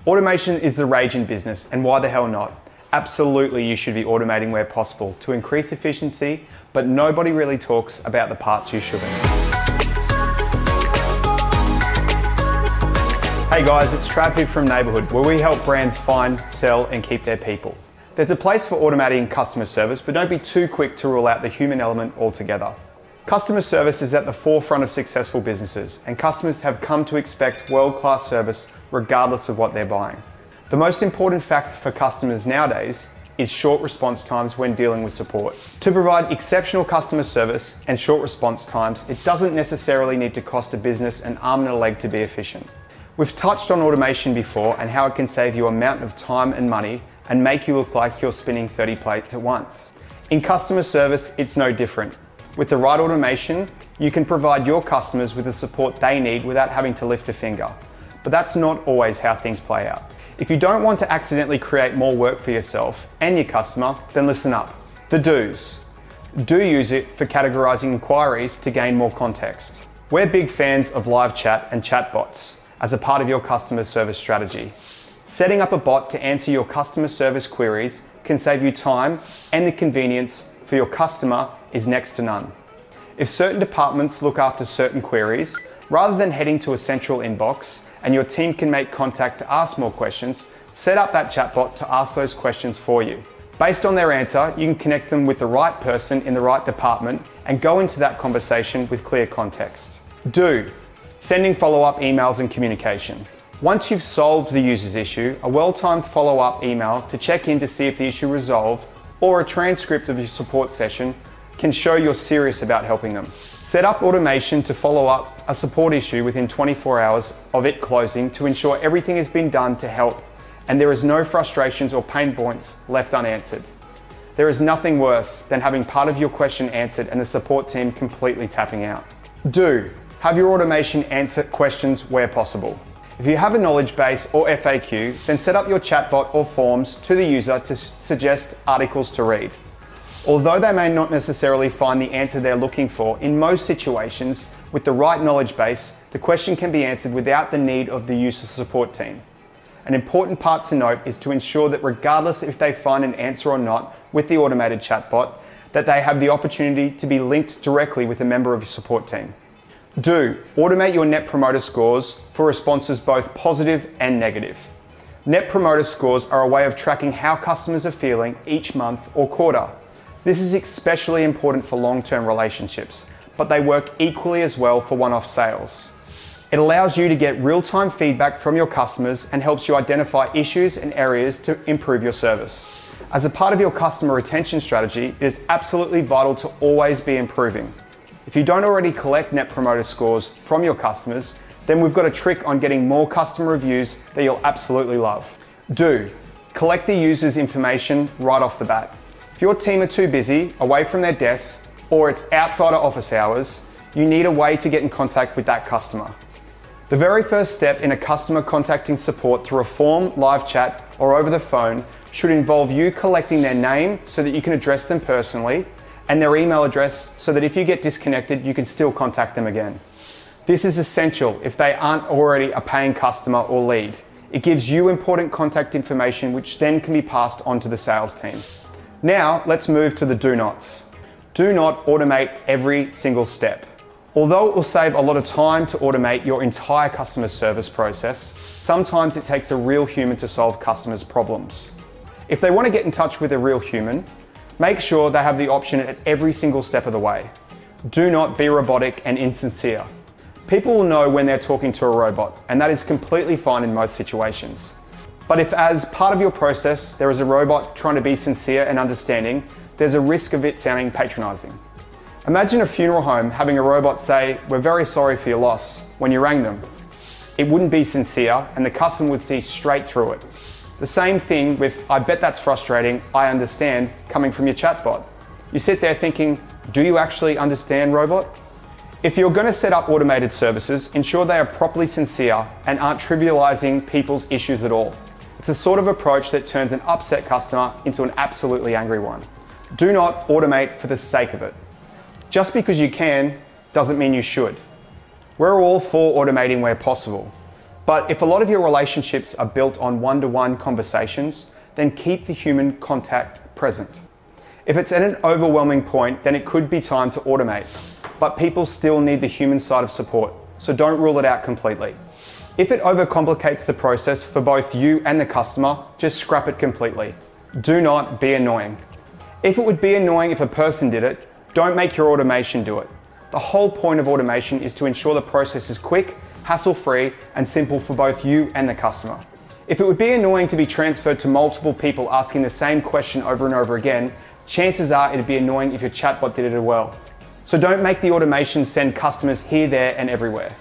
Automation is the rage in business, and why the hell not? Absolutely, you should be automating where possible to increase efficiency, but nobody really talks about the parts you shouldn't. Hey guys, it's Trav here from Neighbourhood, where we help brands find, sell, and keep their people. There's a place for automating customer service, but don't be too quick to rule out the human element altogether. Customer service is at the forefront of successful businesses, and customers have come to expect world-class service regardless of what they're buying. The most important factor for customers nowadays is short response times when dealing with support. To provide exceptional customer service and short response times, it doesn't necessarily need to cost a business an arm and a leg to be efficient. We've touched on automation before and how it can save you a mountain of time and money and make you look like you're spinning 30 plates at once. In customer service, it's no different. With the right automation, you can provide your customers with the support they need without having to lift a finger. But that's not always how things play out. If you don't want to accidentally create more work for yourself and your customer, then listen up. The do's. Do use it for categorizing inquiries to gain more context. We're big fans of live chat and chatbots as a part of your customer service strategy. Setting up a bot to answer your customer service queries can save you time, and the convenience for your customer is next to none. If certain departments look after certain queries, rather than heading to a central inbox and your team can make contact to ask more questions, set up that chatbot to ask those questions for you. Based on their answer, you can connect them with the right person in the right department and go into that conversation with clear context. Do. Sending follow-up emails and communication. Once you've solved the user's issue, a well-timed follow-up email to check in to see if the issue resolved, or a transcript of your support session can show you're serious about helping them. Set up automation to follow up a support issue within 24 hours of it closing to ensure everything has been done to help and there is no frustrations or pain points left unanswered. There is nothing worse than having part of your question answered and the support team completely tapping out. Do. Have your automation answer questions where possible. If you have a knowledge base or FAQ, then set up your chatbot or forms to the user to suggest articles to read. Although they may not necessarily find the answer they're looking for, in most situations, with the right knowledge base, the question can be answered without the need of the user support team. An important part to note is to ensure that regardless if they find an answer or not with the automated chatbot, that they have the opportunity to be linked directly with a member of your support team. Do. Automate your Net Promoter Scores for responses both positive and negative. Net Promoter Scores are a way of tracking how customers are feeling each month or quarter. This is especially important for long-term relationships, but they work equally as well for one-off sales. It allows you to get real-time feedback from your customers and helps you identify issues and areas to improve your service. As a part of your customer retention strategy, it is absolutely vital to always be improving. If you don't already collect Net Promoter Scores from your customers, then we've got a trick on getting more customer reviews that you'll absolutely love. Do. Collect the user's information right off the bat. If your team are too busy, away from their desks, or it's outside of office hours, you need a way to get in contact with that customer. The very first step in a customer contacting support through a form, live chat, or over the phone should involve you collecting their name so that you can address them personally, and their email address so that if you get disconnected, you can still contact them again. This is essential if they aren't already a paying customer or lead. It gives you important contact information which then can be passed on to the sales team. Now, let's move to the do nots. Do not automate every single step. Although it will save a lot of time to automate your entire customer service process, sometimes it takes a real human to solve customers' problems. If they want to get in touch with a real human, make sure they have the option at every single step of the way. Do not be robotic and insincere. People will know when they're talking to a robot, and that is completely fine in most situations. But if as part of your process there is a robot trying to be sincere and understanding, there's a risk of it sounding patronizing. Imagine a funeral home having a robot say, "We're very sorry for your loss," when you rang them. It wouldn't be sincere and the customer would see straight through it. The same thing with, "I bet that's frustrating, I understand," coming from your chatbot. You sit there thinking, do you actually understand, robot? If you're going to set up automated services, ensure they are properly sincere and aren't trivializing people's issues at all. It's a sort of approach that turns an upset customer into an absolutely angry one. Do not automate for the sake of it. Just because you can doesn't mean you should. We're all for automating where possible. But if a lot of your relationships are built on one-to-one conversations, then keep the human contact present. If it's at an overwhelming point, then it could be time to automate. But people still need the human side of support, so don't rule it out completely. If it overcomplicates the process for both you and the customer, just scrap it completely. Do not be annoying. If it would be annoying if a person did it, don't make your automation do it. The whole point of automation is to ensure the process is quick, hassle-free, and simple for both you and the customer. If it would be annoying to be transferred to multiple people asking the same question over and over again, chances are it'd be annoying if your chatbot did it as well. So don't make the automation send customers here, there, and everywhere.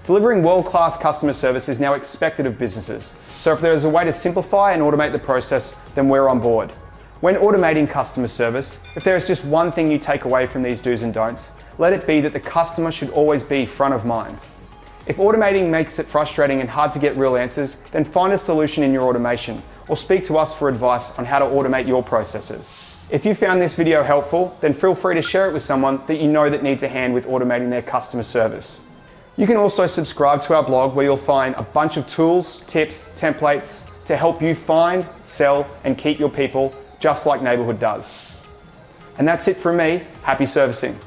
Delivering world-class customer service is now expected of businesses. So if there is a way to simplify and automate the process, then we're on board. When automating customer service, if there is just one thing you take away from these do's and don'ts, let it be that the customer should always be front of mind. If automating makes it frustrating and hard to get real answers, then find a solution in your automation or speak to us for advice on how to automate your processes. If you found this video helpful, then feel free to share it with someone that you know that needs a hand with automating their customer service. You can also subscribe to our blog where you'll find a bunch of tools, tips, templates to help you find, sell, and keep your people just like Neighbourhood does. And that's it from me. Happy servicing.